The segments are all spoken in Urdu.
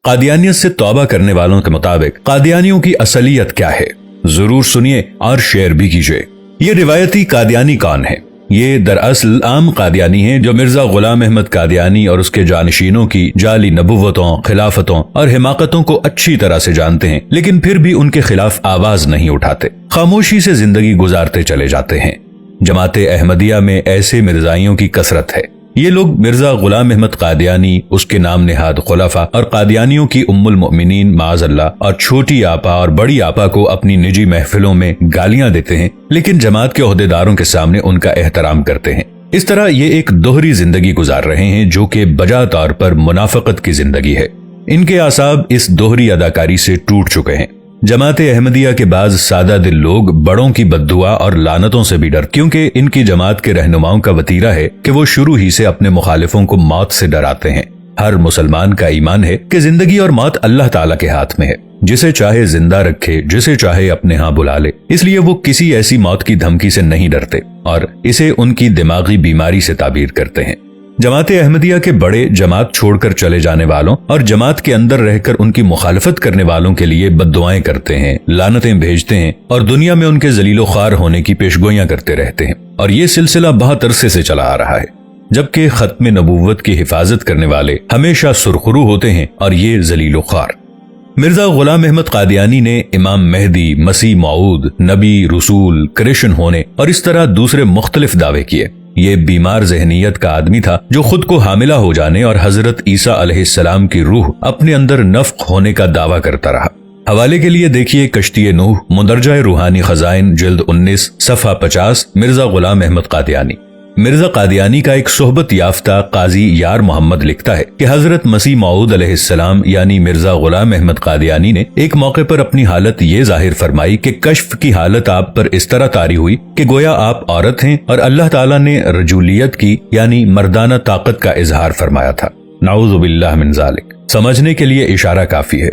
قادیانیت سے توبہ کرنے والوں کے مطابق قادیانیوں کی اصلیت کیا ہے، ضرور سنیے اور شیئر بھی کیجیے۔ یہ روایتی قادیانی کون ہے؟ یہ دراصل عام قادیانی ہیں جو مرزا غلام احمد قادیانی اور اس کے جانشینوں کی جعلی نبوتوں، خلافتوں اور حماقتوں کو اچھی طرح سے جانتے ہیں، لیکن پھر بھی ان کے خلاف آواز نہیں اٹھاتے، خاموشی سے زندگی گزارتے چلے جاتے ہیں۔ جماعت احمدیہ میں ایسے مرزائیوں کی کثرت ہے۔ یہ لوگ مرزا غلام احمد قادیانی، اس کے نام نہاد خلفاء اور قادیانیوں کی ام المؤمنین معاذ اللہ اور چھوٹی آپا اور بڑی آپا کو اپنی نجی محفلوں میں گالیاں دیتے ہیں، لیکن جماعت کے عہدیداروں کے سامنے ان کا احترام کرتے ہیں۔ اس طرح یہ ایک دوہری زندگی گزار رہے ہیں جو کہ بجا طور پر منافقت کی زندگی ہے۔ ان کے اعصاب اس دوہری اداکاری سے ٹوٹ چکے ہیں۔ جماعت احمدیہ کے بعض سادہ دل لوگ بڑوں کی بددعا اور لعنتوں سے بھی ڈر، کیونکہ ان کی جماعت کے رہنماؤں کا وتیرہ ہے کہ وہ شروع ہی سے اپنے مخالفوں کو موت سے ڈراتے ہیں۔ ہر مسلمان کا ایمان ہے کہ زندگی اور موت اللہ تعالیٰ کے ہاتھ میں ہے، جسے چاہے زندہ رکھے، جسے چاہے اپنے ہاں بلا لے، اس لیے وہ کسی ایسی موت کی دھمکی سے نہیں ڈرتے اور اسے ان کی دماغی بیماری سے تعبیر کرتے ہیں۔ جماعت احمدیہ کے بڑے جماعت چھوڑ کر چلے جانے والوں اور جماعت کے اندر رہ کر ان کی مخالفت کرنے والوں کے لیے بددعائیں کرتے ہیں، لعنتیں بھیجتے ہیں اور دنیا میں ان کے ذلیل و خوار ہونے کی پیشگوئیاں کرتے رہتے ہیں، اور یہ سلسلہ بہت عرصے سے چلا آ رہا ہے، جبکہ ختم نبوت کی حفاظت کرنے والے ہمیشہ سرخرو ہوتے ہیں اور یہ ذلیل و خوار۔ مرزا غلام احمد قادیانی نے امام مہدی، مسیح موعود، نبی، رسول، کرشن ہونے اور اس طرح دوسرے مختلف دعوے کیے۔ یہ بیمار ذہنیت کا آدمی تھا جو خود کو حاملہ ہو جانے اور حضرت عیسیٰ علیہ السلام کی روح اپنے اندر نفخ ہونے کا دعویٰ کرتا رہا۔ حوالے کے لیے دیکھیے کشتی نوح، مندرجہ روحانی خزائن، جلد 19، صفحہ 50، مرزا غلام احمد قادیانی۔ مرزا قادیانی کا ایک صحبت یافتہ قاضی یار محمد لکھتا ہے کہ حضرت مسیح موعود علیہ السلام یعنی مرزا غلام احمد قادیانی نے ایک موقع پر اپنی حالت یہ ظاہر فرمائی کہ کشف کی حالت آپ پر اس طرح طاری ہوئی کہ گویا آپ عورت ہیں، اور اللہ تعالیٰ نے رجولیت کی یعنی مردانہ طاقت کا اظہار فرمایا تھا۔ نعوذ باللہ من ذالک۔ سمجھنے کے لیے اشارہ کافی ہے۔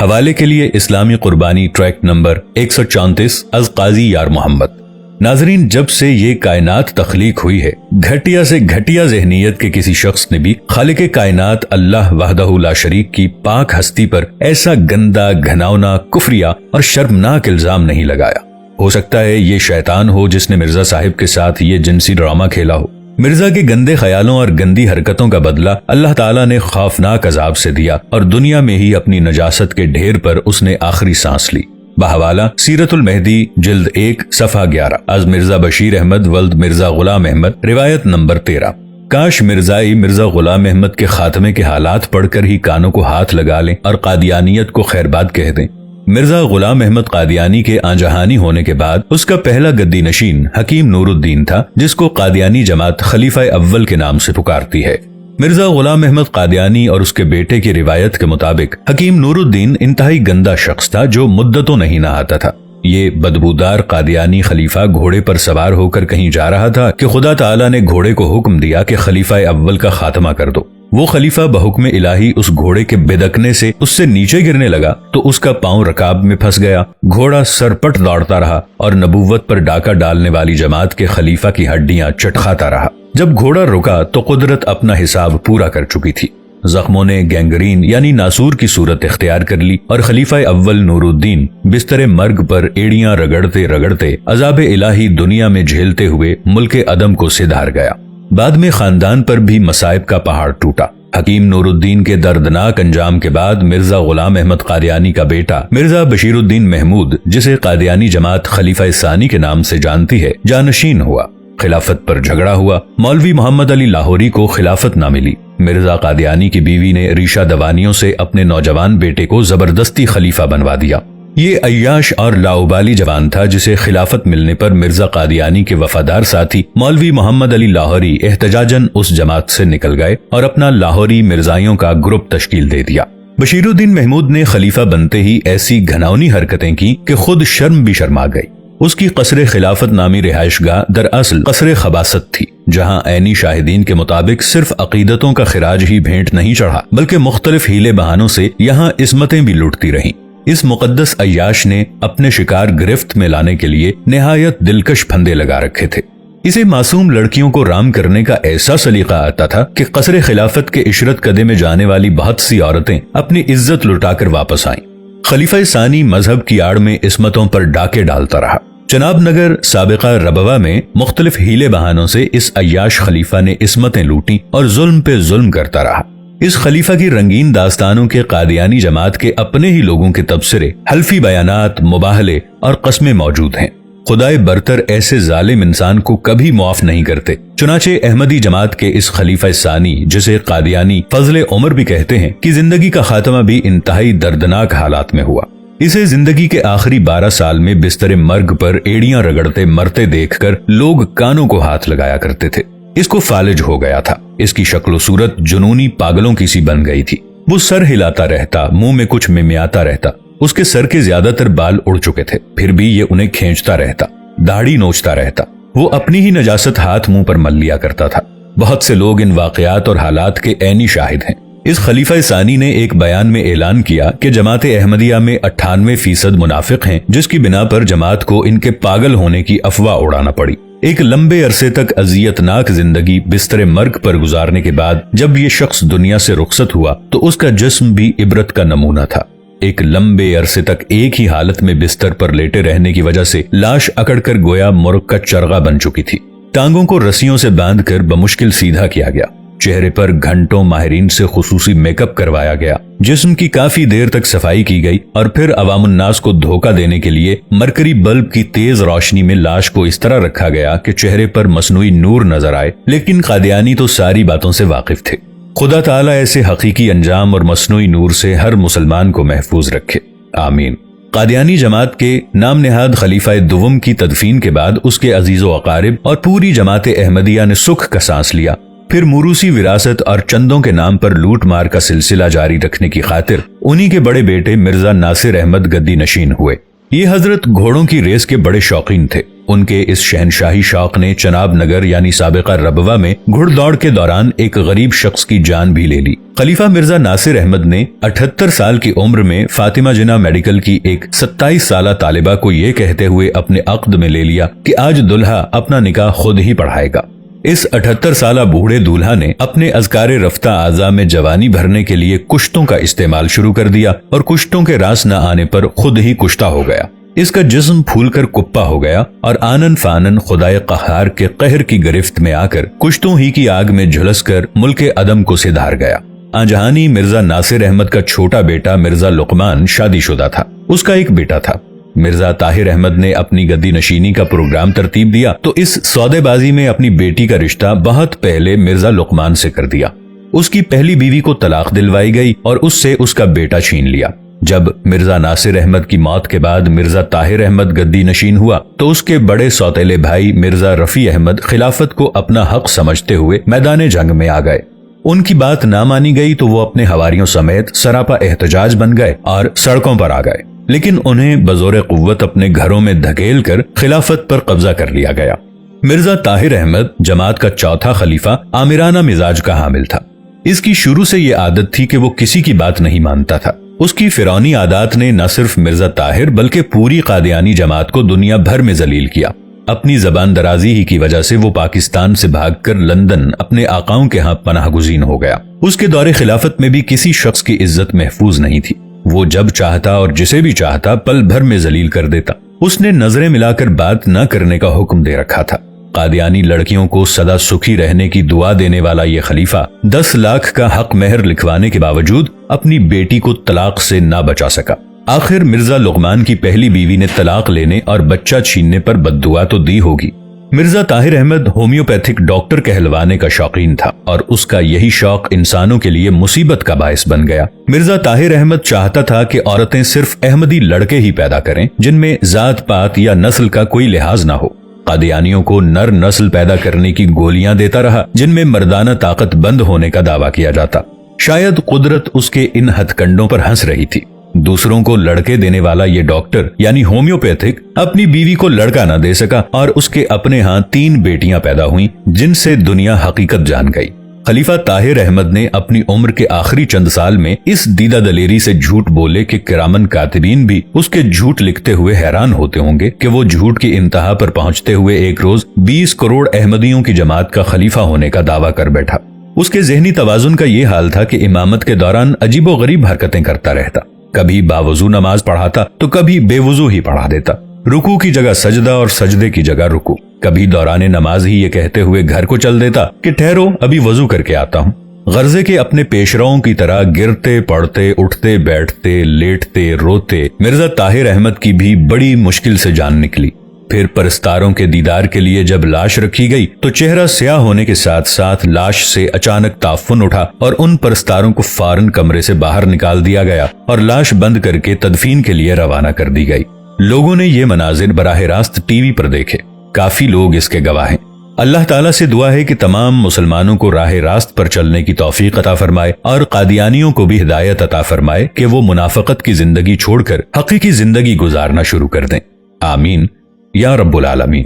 حوالے کے لیے اسلامی قربانی ٹریک نمبر 134 از قاضی یار محمد۔ ناظرین، جب سے یہ کائنات تخلیق ہوئی ہے، گھٹیا سے گھٹیا ذہنیت کے کسی شخص نے بھی خالق کائنات اللہ وحدہ لا شریک کی پاک ہستی پر ایسا گندا، گھناؤنا، کفریہ اور شرمناک الزام نہیں لگایا۔ ہو سکتا ہے یہ شیطان ہو جس نے مرزا صاحب کے ساتھ یہ جنسی ڈرامہ کھیلا ہو۔ مرزا کے گندے خیالوں اور گندی حرکتوں کا بدلہ اللہ تعالیٰ نے خوفناک عذاب سے دیا، اور دنیا میں ہی اپنی نجاست کے ڈھیر پر اس نے آخری سانس لی۔ بحوالہ سیرت المہدی، جلد 1، صفحہ 11، از مرزا بشیر احمد ولد مرزا غلام احمد، روایت نمبر 13۔ کاش مرزائی مرزا غلام احمد کے خاتمے کے حالات پڑھ کر ہی کانوں کو ہاتھ لگا لیں اور قادیانیت کو خیرباد کہہ دیں۔ مرزا غلام احمد قادیانی کے آنجہانی ہونے کے بعد اس کا پہلا گدی نشین حکیم نور الدین تھا، جس کو قادیانی جماعت خلیفہ اول کے نام سے پکارتی ہے۔ مرزا غلام احمد قادیانی اور اس کے بیٹے کی روایت کے مطابق حکیم نور الدین انتہائی گندا شخص تھا جو مدتوں نہیں نہاتا تھا۔ یہ بدبودار قادیانی خلیفہ گھوڑے پر سوار ہو کر کہیں جا رہا تھا کہ خدا تعالیٰ نے گھوڑے کو حکم دیا کہ خلیفہ اول کا خاتمہ کر دو۔ وہ خلیفہ بحکم الہی اس گھوڑے کے بدکنے سے اس سے نیچے گرنے لگا تو اس کا پاؤں رکاب میں پھنس گیا۔ گھوڑا سرپٹ دوڑتا رہا اور نبوت پر ڈاکہ ڈالنے والی جماعت کے خلیفہ کی ہڈیاں چٹکھاتا رہا۔ جب گھوڑا رکا تو قدرت اپنا حساب پورا کر چکی تھی۔ زخموں نے گینگرین یعنی ناسور کی صورت اختیار کر لی اور خلیفہ اول نور الدین بستر مرگ پر ایڑیاں رگڑتے رگڑتے عذاب الہی دنیا میں جھیلتے ہوئے ملک عدم کو سدھار گیا۔ بعد میں خاندان پر بھی مصائب کا پہاڑ ٹوٹا۔ حکیم نور الدین کے دردناک انجام کے بعد مرزا غلام احمد قادیانی کا بیٹا مرزا بشیر الدین محمود، جسے قادیانی جماعت خلیفہ ثانی کے نام سے جانتی ہے، جانشین ہوا۔ خلافت پر جھگڑا ہوا۔ مولوی محمد علی لاہوری کو خلافت نہ ملی۔ مرزا قادیانی کی بیوی نے ریشہ دوانیوں سے اپنے نوجوان بیٹے کو زبردستی خلیفہ بنوا دیا۔ یہ عیاش اور لاؤبالی جوان تھا جسے خلافت ملنے پر مرزا قادیانی کے وفادار ساتھی مولوی محمد علی لاہوری احتجاجاً اس جماعت سے نکل گئے اور اپنا لاہوری مرزائیوں کا گروپ تشکیل دے دیا۔ بشیر الدین محمود نے خلیفہ بنتے ہی ایسی گھناؤنی حرکتیں کی کہ خود شرم بھی شرما گئی۔ اس کی قصر خلافت نامی رہائش گاہ دراصل قصر خباست تھی، جہاں عینی شاہدین کے مطابق صرف عقیدتوں کا خراج ہی بھینٹ نہیں چڑھا بلکہ مختلف ہیلے بہانوں سے یہاں عصمتیں بھی لوٹتی رہیں۔ اس مقدس عیاش نے اپنے شکار گرفت میں لانے کے لیے نہایت دلکش پھندے لگا رکھے تھے۔ اسے معصوم لڑکیوں کو رام کرنے کا ایسا سلیقہ آتا تھا کہ قصر خلافت کے عشرت قدے میں جانے والی بہت سی عورتیں اپنی عزت لٹا کر واپس آئیں۔ خلیفہ ثانی مذہب کی آڑ میں عصمتوں پر ڈاکے ڈالتا رہا۔ چناب نگر سابقہ ربوہ میں مختلف ہیلے بہانوں سے اس عیاش خلیفہ نے عصمتیں لوٹیں اور ظلم پہ ظلم کرتا رہا۔ اس خلیفہ کی رنگین داستانوں کے قادیانی جماعت کے اپنے ہی لوگوں کے تبصرے، حلفی بیانات، مباہلے اور قسمیں موجود ہیں۔ خدائے برتر ایسے ظالم انسان کو کبھی معاف نہیں کرتے۔ چنانچہ احمدی جماعت کے اس خلیفہ ثانی، جسے قادیانی فضل عمر بھی کہتے ہیں، کی زندگی کا خاتمہ بھی انتہائی دردناک حالات میں ہوا۔ اسے زندگی کے آخری 12 سال میں بستر مرگ پر ایڑیاں رگڑتے مرتے دیکھ کر لوگ کانوں کو ہاتھ لگایا کرتے تھے۔ اس کو فالج ہو گیا تھا۔ اس کی شکل و صورت جنونی پاگلوں کی سی بن گئی تھی۔ وہ سر ہلاتا رہتا، منہ میں کچھ ممیاتا رہتا۔ اس کے سر کے زیادہ تر بال اڑ چکے تھے، پھر بھی یہ انہیں کھینچتا رہتا، داڑھی نوچتا رہتا۔ وہ اپنی ہی نجاست ہاتھ منہ پر مل لیا کرتا تھا۔ بہت سے لوگ ان واقعات اور حالات کے عینی شاہد ہیں۔ اس خلیفہ ثانی نے ایک بیان میں اعلان کیا کہ جماعت احمدیہ میں 98% منافق ہیں، جس کی بنا پر جماعت کو ان کے پاگل ہونے کی افواہ اڑانا پڑی۔ ایک لمبے عرصے تک اذیتناک زندگی بستر مرگ پر گزارنے کے بعد جب یہ شخص دنیا سے رخصت ہوا تو اس کا جسم بھی عبرت کا نمونہ تھا۔ ایک لمبے عرصے تک ایک ہی حالت میں بستر پر لیٹے رہنے کی وجہ سے لاش اکڑ کر گویا مرغ کا چرغا بن چکی تھی۔ ٹانگوں کو رسیوں سے باندھ کر بمشکل سیدھا کیا گیا۔ چہرے پر گھنٹوں ماہرین سے خصوصی میک اپ کروایا گیا۔ جسم کی کافی دیر تک صفائی کی گئی اور پھر عوام الناس کو دھوکہ دینے کے لیے مرکری بلب کی تیز روشنی میں لاش کو اس طرح رکھا گیا کہ چہرے پر مصنوعی نور نظر آئے۔ لیکن قادیانی تو ساری باتوں سے واقف تھے۔ خدا تعالیٰ ایسے حقیقی انجام اور مصنوعی نور سے ہر مسلمان کو محفوظ رکھے، آمین۔ قادیانی جماعت کے نام نہاد خلیفہ دوم کی تدفین کے بعد اس کے عزیز و اقارب اور پوری جماعت احمدیہ نے سکھ کا سانس لیا۔ پھر موروثی وراثت اور چندوں کے نام پر لوٹ مار کا سلسلہ جاری رکھنے کی خاطر انہی کے بڑے بیٹے مرزا ناصر احمد گدی نشین ہوئے۔ یہ حضرت گھوڑوں کی ریس کے بڑے شوقین تھے۔ ان کے اس شہنشاہی شوق نے چناب نگر یعنی سابقہ ربوہ میں گھڑ دوڑ کے دوران ایک غریب شخص کی جان بھی لے لی۔ خلیفہ مرزا ناصر احمد نے 78 سال کی عمر میں فاطمہ جناح میڈیکل کی ایک 27 سالہ طالبہ کو یہ کہتے ہوئے اپنے عقد میں لے لیا کہ آج دلہا اپنا نکاح خود ہی پڑھائے گا۔ اس 78 سالہ بوڑھے دولہا نے اپنے اذکار رفتہ اعضاء میں جوانی بھرنے کے لیے کشتوں کا استعمال شروع کر دیا اور کشتوں کے راس نہ آنے پر خود ہی کشتہ ہو گیا۔ اس کا جسم پھول کر کپا ہو گیا اور آنن فانن خدائے قہار کے قہر کی گرفت میں آ کر کشتوں ہی کی آگ میں جھلس کر ملک عدم کو سدھار گیا۔ آنجہانی مرزا ناصر احمد کا چھوٹا بیٹا مرزا لقمان شادی شدہ تھا۔ اس کا ایک بیٹا تھا۔ مرزا طاہر احمد نے اپنی گدی نشینی کا پروگرام ترتیب دیا تو اس سودے بازی میں اپنی بیٹی کا رشتہ بہت پہلے مرزا لقمان سے کر دیا۔ اس کی پہلی بیوی کو طلاق دلوائی گئی اور اس سے اس کا بیٹا چھین لیا۔ جب مرزا ناصر احمد کی موت کے بعد مرزا طاہر احمد گدی نشین ہوا تو اس کے بڑے سوتیلے بھائی مرزا رفیع احمد خلافت کو اپنا حق سمجھتے ہوئے میدان جنگ میں آ گئے۔ ان کی بات نہ مانی گئی تو وہ اپنے حواریوں سمیت سراپا احتجاج بن گئے اور سڑکوں پر آ گئے، لیکن انہیں بزور قوت اپنے گھروں میں دھکیل کر خلافت پر قبضہ کر لیا گیا۔ مرزا طاہر احمد جماعت کا چوتھا خلیفہ آمرانہ مزاج کا حامل تھا۔ اس کی شروع سے یہ عادت تھی کہ وہ کسی کی بات نہیں مانتا تھا۔ اس کی فرعونی عادات نے نہ صرف مرزا طاہر بلکہ پوری قادیانی جماعت کو دنیا بھر میں ذلیل کیا۔ اپنی زبان درازی ہی کی وجہ سے وہ پاکستان سے بھاگ کر لندن اپنے آقاؤں کے ہاں پناہ گزین ہو گیا۔ اس کے دور خلافت میں بھی کسی شخص کی عزت محفوظ نہیں تھی۔ وہ جب چاہتا اور جسے بھی چاہتا پل بھر میں ذلیل کر دیتا۔ اس نے نظریں ملا کر بات نہ کرنے کا حکم دے رکھا تھا۔ قادیانی لڑکیوں کو سدا سکھی رہنے کی دعا دینے والا یہ خلیفہ 10 لاکھ کا حق مہر لکھوانے کے باوجود اپنی بیٹی کو طلاق سے نہ بچا سکا۔ آخر مرزا لقمان کی پہلی بیوی نے طلاق لینے اور بچہ چھیننے پر بددعا تو دی ہوگی۔ مرزا طاہر احمد ہومیوپیتھک ڈاکٹر کہلوانے کا شوقین تھا اور اس کا یہی شوق انسانوں کے لیے مصیبت کا باعث بن گیا۔ مرزا طاہر احمد چاہتا تھا کہ عورتیں صرف احمدی لڑکے ہی پیدا کریں جن میں ذات پات یا نسل کا کوئی لحاظ نہ ہو۔ قادیانیوں کو نر نسل پیدا کرنے کی گولیاں دیتا رہا جن میں مردانہ طاقت بند ہونے کا دعویٰ کیا جاتا۔ شاید قدرت اس کے ان ہتھ کنڈوں پر ہنس رہی تھی۔ دوسروں کو لڑکے دینے والا یہ ڈاکٹر یعنی ہومیوپیتھک اپنی بیوی کو لڑکا نہ دے سکا اور اس کے اپنے ہاں 3 بیٹیاں پیدا ہوئیں جن سے دنیا حقیقت جان گئی۔ خلیفہ طاہر احمد نے اپنی عمر کے آخری چند سال میں اس دیدہ دلیری سے جھوٹ بولے کہ کرامن کاتبین بھی اس کے جھوٹ لکھتے ہوئے حیران ہوتے ہوں گے کہ وہ جھوٹ کی انتہا پر پہنچتے ہوئے ایک روز 20 کروڑ احمدیوں کی جماعت کا خلیفہ ہونے کا دعویٰ کر بیٹھا۔ اس کے ذہنی توازن کا یہ حال تھا کہ امامت کے دوران عجیب و غریب حرکتیں کرتا رہتا، کبھی باوضو نماز پڑھاتا تو کبھی بے وضو ہی پڑھا دیتا، رکوع کی جگہ سجدہ اور سجدے کی جگہ رکوع، کبھی دوران نماز ہی یہ کہتے ہوئے گھر کو چل دیتا کہ ٹھہرو ابھی وضو کر کے آتا ہوں۔ غرضے کے اپنے پیشراؤں کی طرح گرتے پڑتے اٹھتے بیٹھتے لیٹتے روتے مرزا طاہر احمد کی بھی بڑی مشکل سے جان نکلی۔ پھر پرستاروں کے دیدار کے لیے جب لاش رکھی گئی تو چہرہ سیاہ ہونے کے ساتھ ساتھ لاش سے اچانک تعفن اٹھا اور ان پرستاروں کو فوراً کمرے سے باہر نکال دیا گیا اور لاش بند کر کے تدفین کے لیے روانہ کر دی گئی۔ لوگوں نے یہ مناظر براہ راست ٹی وی پر دیکھے، کافی لوگ اس کے گواہ ہیں۔ اللہ تعالیٰ سے دعا ہے کہ تمام مسلمانوں کو راہ راست پر چلنے کی توفیق عطا فرمائے اور قادیانیوں کو بھی ہدایت عطا فرمائے کہ وہ منافقت کی زندگی چھوڑ کر حقیقی زندگی گزارنا شروع کر دیں۔ آمین یا رب العالمین۔